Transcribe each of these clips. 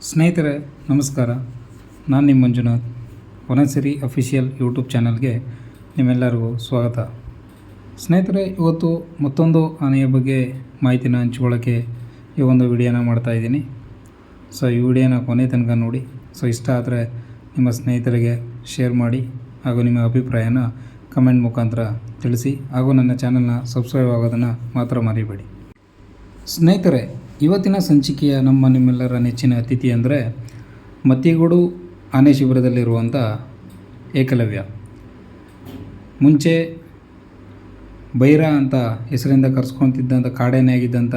ಸ್ನೇಹಿತರೆ ನಮಸ್ಕಾರ. ನಾನು ನಿಮ್ಮ ಮಂಜುನಾಥ್. ವನಸಿರಿ ಅಫಿಷಿಯಲ್ ಯೂಟ್ಯೂಬ್ ಚಾನಲ್ಗೆ ನಿಮ್ಮೆಲ್ಲರಿಗೂ ಸ್ವಾಗತ. ಸ್ನೇಹಿತರೆ, ಇವತ್ತು ಮತ್ತೊಂದು ಆನೆಯ ಬಗ್ಗೆ ಮಾಹಿತಿನ ಹಂಚ್ಕೊಳ್ಳೋಕ್ಕೆ ಈ ಒಂದು ವಿಡಿಯೋನ ಮಾಡ್ತಾಯಿದ್ದೀನಿ. ಈ ವಿಡಿಯೋನ ಕೊನೆ ತನಕ ನೋಡಿ. ಇಷ್ಟ ಆದರೆ ನಿಮ್ಮ ಸ್ನೇಹಿತರಿಗೆ ಶೇರ್ ಮಾಡಿ ಹಾಗೂ ನಿಮ್ಮ ಅಭಿಪ್ರಾಯನ ಕಮೆಂಟ್ ಮುಖಾಂತರ ತಿಳಿಸಿ ಹಾಗೂ ನನ್ನ ಚಾನಲ್ನ ಸಬ್ಸ್ಕ್ರೈಬ್ ಆಗೋದನ್ನು ಮಾತ್ರ ಮರಿಬೇಡಿ. ಸ್ನೇಹಿತರೆ, ಇವತ್ತಿನ ಸಂಚಿಕೆಯ ನಿಮ್ಮೆಲ್ಲರ ನೆಚ್ಚಿನ ಅತಿಥಿ ಅಂದರೆ ಮತ್ತಿಗೋಡು ಆನೆ ಶಿಬಿರದಲ್ಲಿರುವಂಥ ಏಕಲವ್ಯ. ಮುಂಚೆ ಬೈರ ಅಂತ ಹೆಸರಿಂದ ಕರೆಸ್ಕೊತಿದ್ದಂಥ ಕಾಡಾನೆ ಆಗಿದ್ದಂಥ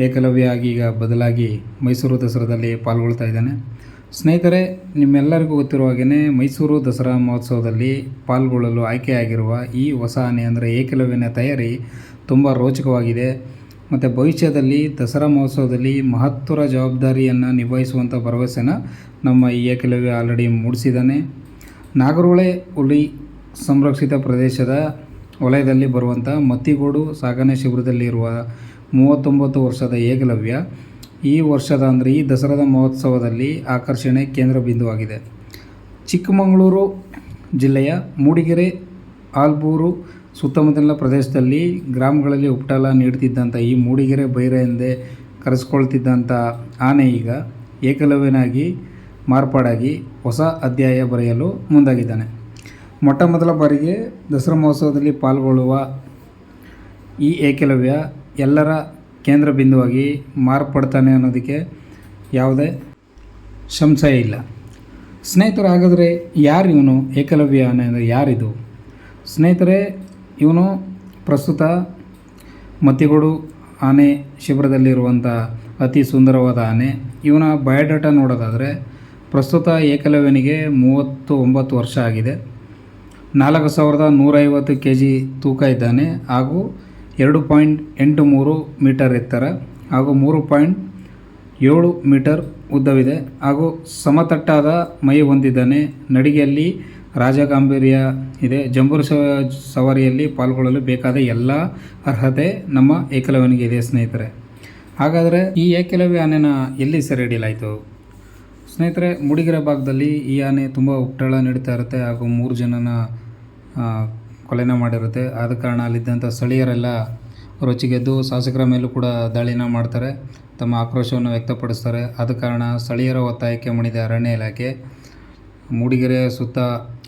ಏಕಲವ್ಯ ಆಗಿ ಈಗ ಬದಲಾಗಿ ಮೈಸೂರು ದಸರಾದಲ್ಲಿ ಪಾಲ್ಗೊಳ್ತಾ ಇದ್ದಾನೆ. ಸ್ನೇಹಿತರೆ, ನಿಮ್ಮೆಲ್ಲರಿಗೂ ಗೊತ್ತಿರುವ ಹಾಗೆಯೇ ಮೈಸೂರು ದಸರಾ ಮಹೋತ್ಸವದಲ್ಲಿ ಪಾಲ್ಗೊಳ್ಳಲು ಆಯ್ಕೆಯಾಗಿರುವ ಈ ಹೊಸ ಆನೆ ಅಂದರೆ ಏಕಲವ್ಯನ ತಯಾರಿ ತುಂಬ ರೋಚಕವಾಗಿದೆ. ಮತ್ತು ಭವಿಷ್ಯದಲ್ಲಿ ದಸರಾ ಮಹೋತ್ಸವದಲ್ಲಿ ಮಹತ್ವದ ಜವಾಬ್ದಾರಿಯನ್ನು ನಿಭಾಯಿಸುವಂಥ ಭರವಸೆನ ನಮ್ಮ ಈ ಏಕಲವ್ಯ ಆಲ್ರೆಡಿ ಮೂಡಿಸಿದ್ದಾನೆ. ನಾಗರಹೊಳೆ ಹುಲಿ ಸಂರಕ್ಷಿತ ಪ್ರದೇಶದ ವಲಯದಲ್ಲಿ ಬರುವಂಥ ಮತ್ತಿಗೋಡು ಸಾಗಣೆ ಶಿಬಿರದಲ್ಲಿರುವ 39 ವರ್ಷದ ಏಕಲವ್ಯ ಈ ವರ್ಷದ ಈ ದಸರಾದ ಮಹೋತ್ಸವದಲ್ಲಿ ಆಕರ್ಷಣೆ ಕೇಂದ್ರ ಬಿಂದುವಾಗಿದೆ. ಚಿಕ್ಕಮಗಳೂರು ಜಿಲ್ಲೆಯ ಮೂಡಿಗೆರೆ, ಆಲ್ಬೂರು ಸುತ್ತಮುತ್ತಲಿನ ಪ್ರದೇಶದಲ್ಲಿ ಗ್ರಾಮಗಳಲ್ಲಿ ಉಪಟಳ ನೀಡುತ್ತಿದ್ದಂಥ ಈ ಮೂಡಿಗೆರೆ ಬೈರ ಎಂದೇ ಕರೆಸ್ಕೊಳ್ತಿದ್ದಂಥ ಆನೆ ಈಗ ಏಕಲವ್ಯನಾಗಿ ಮಾರ್ಪಾಡಾಗಿ ಹೊಸ ಅಧ್ಯಾಯ ಬರೆಯಲು ಮುಂದಾಗಿದ್ದಾನೆ. ಮೊಟ್ಟ ಮೊದಲ ಬಾರಿಗೆ ದಸರಾ ಮಹೋತ್ಸವದಲ್ಲಿ ಪಾಲ್ಗೊಳ್ಳುವ ಈ ಏಕಲವ್ಯ ಎಲ್ಲರ ಕೇಂದ್ರ ಬಿಂದುವಾಗಿ ಮಾರ್ಪಡ್ತಾನೆ ಅನ್ನೋದಕ್ಕೆ ಯಾವುದೇ ಸಂಶಯ ಇಲ್ಲ. ಸ್ನೇಹಿತರೆ, ಹಾಗಾದರೆ ಯಾರು ಇವನು ಏಕಲವ್ಯ ಆನೆ ಅಂದರೆ ಯಾರಿದು? ಸ್ನೇಹಿತರೆ, ಇವನು ಪ್ರಸ್ತುತ ಮತ್ತಿಗೋಡು ಆನೆ ಶಿಬಿರದಲ್ಲಿರುವಂಥ ಅತಿ ಸುಂದರವಾದ ಆನೆ. ಇವನ ಬಯೋಡಾಟಾ ನೋಡೋದಾದರೆ ಪ್ರಸ್ತುತ ಏಕಲವ್ಯನಿಗೆ 39 ವರ್ಷ ಆಗಿದೆ. 4150 kg ತೂಕ ಇದ್ದಾನೆ ಹಾಗೂ 2.83 ಮೀಟರ್ ಎತ್ತರ ಹಾಗೂ 3.7 ಮೀಟರ್ ಉದ್ದವಿದೆ ಹಾಗೂ ಸಮತಟ್ಟಾದ ಮೈ ಹೊಂದಿದ್ದಾನೆ. ನಡಿಗೆಯಲ್ಲಿ ರಾಜಗಾಂಭೀರ್ಯ ಇದೆ. ಜಂಬೂರು ಸವಾರಿಯಲ್ಲಿ ಪಾಲ್ಗೊಳ್ಳಲು ಬೇಕಾದ ಎಲ್ಲ ಅರ್ಹತೆ ನಮ್ಮ ಏಕಲವ್ಯನಿಗೆ ಇದೆ. ಸ್ನೇಹಿತರೆ, ಹಾಗಾದರೆ ಈ ಏಕಲವ್ಯ ಆನೆನ ಎಲ್ಲಿ ಸೆರೆ ಹಿಡಿಯಲಾಯಿತು? ಸ್ನೇಹಿತರೆ, ಮೂಡಿಗೆರೆ ಭಾಗದಲ್ಲಿ ಈ ಆನೆ ತುಂಬ ಉಪಟಳ ನೀಡ್ತಾ ಇರುತ್ತೆ ಹಾಗೂ 3 ಜನನ ಕೊಲೆನ ಮಾಡಿರುತ್ತೆ. ಆದ ಕಾರಣ ಅಲ್ಲಿದ್ದಂಥ ಸ್ಥಳೀಯರೆಲ್ಲ ರೊಚ್ಚಿಗೆದ್ದು ಶಾಸಕರ ಮೇಲೂ ಕೂಡ ದಾಳಿನ ಮಾಡ್ತಾರೆ, ತಮ್ಮ ಆಕ್ರೋಶವನ್ನು ವ್ಯಕ್ತಪಡಿಸ್ತಾರೆ. ಆದ ಕಾರಣ ಸ್ಥಳೀಯರ ಒತ್ತಾಯಕ್ಕೆ ಮಣಿದ ಅರಣ್ಯ ಇಲಾಖೆ ಮೂಡಿಗೆರೆ ಸುತ್ತ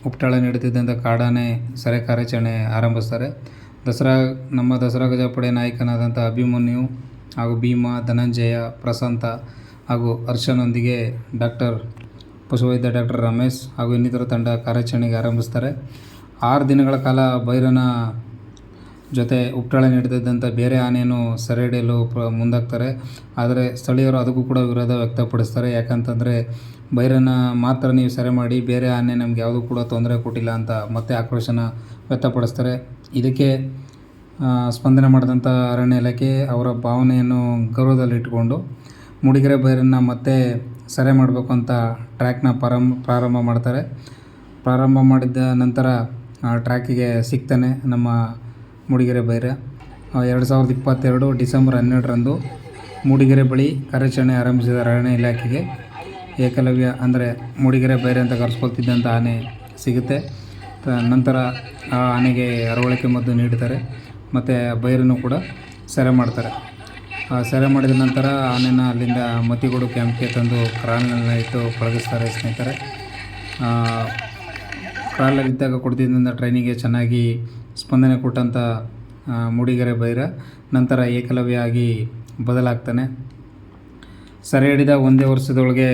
ಉಪಟಳ ನೀಡುತ್ತಿದ್ದಂಥ ಕಾಡಾನೆ ಸೆರೆ ಕಾರ್ಯಾಚರಣೆ ಆರಂಭಿಸ್ತಾರೆ. ನಮ್ಮ ದಸರಾ ಗಜಪಡೆ ನಾಯಕನಾದಂಥ ಅಭಿಮನ್ಯು ಹಾಗೂ ಭೀಮ, ಧನಂಜಯ, ಪ್ರಶಾಂತ ಹಾಗೂ ಹರ್ಷನೊಂದಿಗೆ ಪಶುವೈದ್ಯ ಡಾಕ್ಟರ್ ರಮೇಶ್ ಹಾಗೂ ಇನ್ನಿತರ ತಂಡ ಕಾರ್ಯಾಚರಣೆಗೆ ಆರಂಭಿಸ್ತಾರೆ. 6 ದಿನಗಳ ಕಾಲ ಬೈರನ ಜೊತೆ ಉಪಟಳ ನೀಡುತ್ತಿದ್ದಂಥ ಬೇರೆ ಆನೆಯನ್ನು ಸೆರೆ ಹಿಡಿಯಲು ಮುಂದಾಗ್ತಾರೆ. ಆದರೆ ಸ್ಥಳೀಯರು ಅದಕ್ಕೂ ಕೂಡ ವಿರೋಧ ವ್ಯಕ್ತಪಡಿಸ್ತಾರೆ. ಯಾಕಂತಂದರೆ ಬೈರನ ಮಾತ್ರ ನೀವು ಸೆರೆ ಮಾಡಿ, ಬೇರೆ ಆನೆ ನಮ್ಗೆ ಯಾವುದೂ ಕೂಡ ತೊಂದರೆ ಕೊಟ್ಟಿಲ್ಲ ಅಂತ ಮತ್ತೆ ಆಕ್ರೋಶನ ವ್ಯಕ್ತಪಡಿಸ್ತಾರೆ. ಇದಕ್ಕೆ ಸ್ಪಂದನೆ ಮಾಡಿದಂಥ ಅರಣ್ಯ ಇಲಾಖೆ ಅವರ ಭಾವನೆಯನ್ನು ಗೌರವದಲ್ಲಿಟ್ಟುಕೊಂಡು ಮೂಡಿಗೆರೆ ಬೈರನ್ನು ಮತ್ತೆ ಸೆರೆ ಮಾಡಬೇಕು ಅಂತ ಟ್ರ್ಯಾಕ್ನ ಪ್ರಾರಂಭ ಮಾಡ್ತಾರೆ. ಪ್ರಾರಂಭ ಮಾಡಿದ ನಂತರ ಟ್ರ್ಯಾಕಿಗೆ ಸಿಗ್ತಾನೆ ನಮ್ಮ ಮೂಡಿಗೆರೆ ಬೈರ. 2022 ಡಿಸೆಂಬರ್ 12ರಂದು ಮೂಡಿಗೆರೆ ಬಳಿ ಕಾರ್ಯಾಚರಣೆ ಆರಂಭಿಸಿದ ಅರಣ್ಯ ಇಲಾಖೆಗೆ ಏಕಲವ್ಯ ಅಂದರೆ ಮೂಡಿಗೆರೆ ಬೈರೆ ಅಂತ ಕರೆಸ್ಕೊಳ್ತಿದ್ದಂಥ ಆನೆ ಸಿಗುತ್ತೆ. ನಂತರ ಆ ಆನೆಗೆ ಅರವಳಿಕೆ ಮದ್ದು ನೀಡ್ತಾರೆ ಮತ್ತು ಬೈರನ್ನು ಕೂಡ ಸೆರೆ ಮಾಡ್ತಾರೆ. ಸೆರೆ ಮಾಡಿದ ನಂತರ ಆನೆನ ಅಲ್ಲಿಂದ ಮತ್ತಿಗೋಡು ಕ್ಯಾಂಪ್ಗೆ ತಂದು ಕ್ರಾಲ್ನೆಲ್ಲ ಇಟ್ಟು ಪಳಗಿಸ್ತಾರೆ. ಸ್ನೇಹಿತರೆ, ಕ್ರಾಲಲ್ಲಿದ್ದಾಗ ಕೊಡ್ತಿದ್ದಂಥ ಟ್ರೈನಿಗೆ ಚೆನ್ನಾಗಿ ಸ್ಪಂದನೆ ಕೊಟ್ಟಂಥ ಮೂಡಿಗೆರೆ ಬೈರ ನಂತರ ಏಕಲವ್ಯ ಆಗಿ ಬದಲಾಗ್ತಾನೆ. ಸೆರೆ ಹಿಡಿದ ಒಂದೇ ವರ್ಷದೊಳಗೆ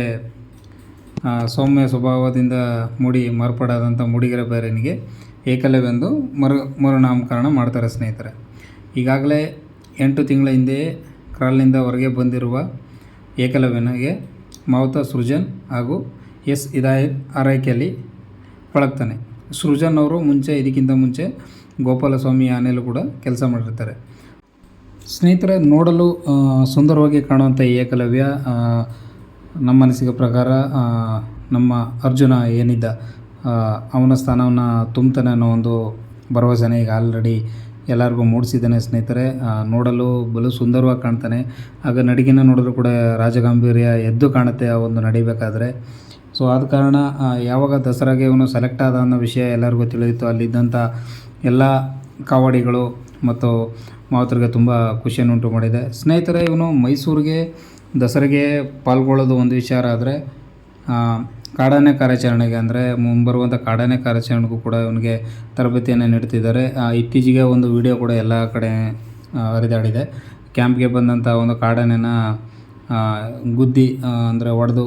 ಸೌಮ್ಯ ಸ್ವಭಾವದಿಂದ ಮಾರ್ಪಾಡಾದಂಥ ಮೂಡಿಗೆರೆ ಬೈರನಿಗೆ ಏಕಲವ್ಯ ಎಂದು ಮರುನಾಮಕರಣ ಮಾಡ್ತಾರೆ. ಸ್ನೇಹಿತರೆ, ಈಗಾಗಲೇ 8 ತಿಂಗಳ ಹಿಂದೆ ಕ್ರಾಲ್ನಿಂದ ಹೊರಗೆ ಬಂದಿರುವ ಏಕಲವ್ಯನಿಗೆ ಮಾವುತ ಸೃಜನ್ ಹಾಗೂ ಎಸ್ ಹಿದಾಯತ್ ಆರೈಕೆಯಲ್ಲಿ ಪಳಗ್ತಾನೆ. ಸೃಜನ್ ಅವರು ಇದಕ್ಕಿಂತ ಮುಂಚೆ ಗೋಪಾಲಸ್ವಾಮಿ ಆನೆಯಲ್ಲೂ ಕೂಡ ಕೆಲಸ ಮಾಡಿರ್ತಾರೆ. ಸ್ನೇಹಿತರೆ, ನೋಡಲು ಸುಂದರವಾಗಿ ಕಾಣುವಂಥ ಈ ಏಕಲವ್ಯ ನಮ್ಮ ಅನಿಸಿಕೆ ಪ್ರಕಾರ ನಮ್ಮ ಅರ್ಜುನ ಏನಿದ್ದ ಅವನ ಸ್ಥಾನವನ್ನು ತುಂಬ್ತಾನೆ ಅನ್ನೋ ಒಂದು ಭರವಸೆನ ಈಗ ಆಲ್ರೆಡಿ ಎಲ್ಲರಿಗೂ ಮೂಡಿಸಿದ್ದಾನೆ ಸ್ನೇಹಿತರೆ. ನೋಡಲು ಬಲು ಸುಂದರವಾಗಿ ಕಾಣ್ತಾನೆ. ಆಗ ನಡಿಗೆನ ನೋಡಿದ್ರು ಕೂಡ ರಾಜಗಾಂಭೀರ್ಯ ಎದ್ದು ಕಾಣುತ್ತೆ ಆ ಒಂದು ನಡಿಬೇಕಾದ್ರೆ. ಸೊ ಆದ ಕಾರಣ ಯಾವಾಗ ದಸರಾಗೆ ಇವನು ಸೆಲೆಕ್ಟ್ ಆದ ಅನ್ನೋ ವಿಷಯ ಎಲ್ಲರಿಗೂ ತಿಳಿಯಿತು. ಅಲ್ಲಿದ್ದಂಥ ಎಲ್ಲ ಕಾವಡಿಗಳು ಮತ್ತು ಮಾವುತರಿಗೆ ತುಂಬ ಖುಷಿಯನ್ನುಂಟು ಮಾಡಿದೆ. ಸ್ನೇಹಿತರೆ, ಇವನು ಮೈಸೂರಿಗೆ ದಸರೆಗೆ ಪಾಲ್ಗೊಳ್ಳೋದು ಒಂದು ವಿಚಾರ ಆದರೆ ಕಾಡಾನೆ ಕಾರ್ಯಾಚರಣೆಗೆ ಅಂದರೆ ಮುಂಬರುವಂಥ ಕಾಡಾನೆ ಕಾರ್ಯಾಚರಣೆಗೂ ಕೂಡ ಇವನಿಗೆ ತರಬೇತಿಯನ್ನು ನೀಡ್ತಿದ್ದಾರೆ. ಇತ್ತೀಚೆಗೆ ಒಂದು ವಿಡಿಯೋ ಕೂಡ ಎಲ್ಲ ಕಡೆ ಹರಿದಾಡಿದೆ. ಕ್ಯಾಂಪ್ಗೆ ಬಂದಂಥ ಒಂದು ಕಾಡಾನೆನ ಗುದ್ದಿ ಅಂದರೆ ಹೊಡೆದು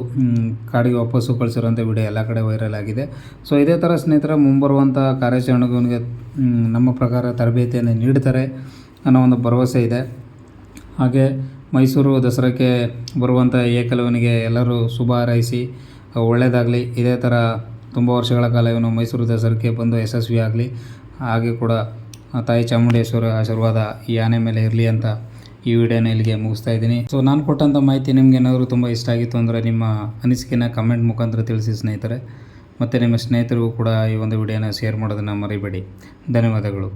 ಕಾಡಿಗೆ ವಾಪಸ್ಸು ಕಳಿಸಿರೋಂಥ ವಿಡಿಯೋ ಎಲ್ಲ ಕಡೆ ವೈರಲ್ ಆಗಿದೆ. ಸೊ ಇದೇ ಥರ ಸ್ನೇಹಿತರೆ ಮುಂಬರುವಂಥ ಕಾರ್ಯಾಚರಣೆಗೂ ಇವನಿಗೆ ನಮ್ಮ ಪ್ರಕಾರ ತರಬೇತಿಯನ್ನು ನೀಡ್ತಾರೆ ಅನ್ನೋ ಒಂದು ಭರವಸೆ ಇದೆ. ಹಾಗೆ ಮೈಸೂರು ದಸರಾಕ್ಕೆ ಬರುವಂಥ ಏಕಲವನಿಗೆ ಎಲ್ಲರೂ ಶುಭ ಹಾರೈಸಿ ಒಳ್ಳೆಯದಾಗಲಿ. ಇದೇ ಥರ ತುಂಬ ವರ್ಷಗಳ ಕಾಲ ಇವನು ಮೈಸೂರು ದಸರಾಕ್ಕೆ ಬಂದು ಯಶಸ್ವಿ ಆಗಲಿ. ಹಾಗೆ ಕೂಡ ತಾಯಿ ಚಾಮುಂಡೇಶ್ವರಿ ಆಶೀರ್ವಾದ ಈ ಆನೆ ಮೇಲೆ ಇರಲಿ ಅಂತ ಈ ವಿಡಿಯೋನ ಇಲ್ಲಿಗೆ ಮುಗಿಸ್ತಾ ಇದ್ದೀನಿ. ಸೊ ನಾನು ಕೊಟ್ಟಂಥ ಮಾಹಿತಿ ನಿಮ್ಗೆ ಏನಾದರೂ ತುಂಬ ಇಷ್ಟ ಆಗಿತ್ತು ಅಂದರೆ ನಿಮ್ಮ ಅನಿಸಿಕೆನ ಕಮೆಂಟ್ ಮುಖಾಂತರ ತಿಳಿಸಿ ಸ್ನೇಹಿತರೆ. ಮತ್ತು ನಿಮ್ಮ ಸ್ನೇಹಿತರಿಗೂ ಕೂಡ ಈ ಒಂದು ವಿಡಿಯೋನ ಶೇರ್ ಮಾಡೋದನ್ನು ಮರಿಬೇಡಿ. ಧನ್ಯವಾದಗಳು.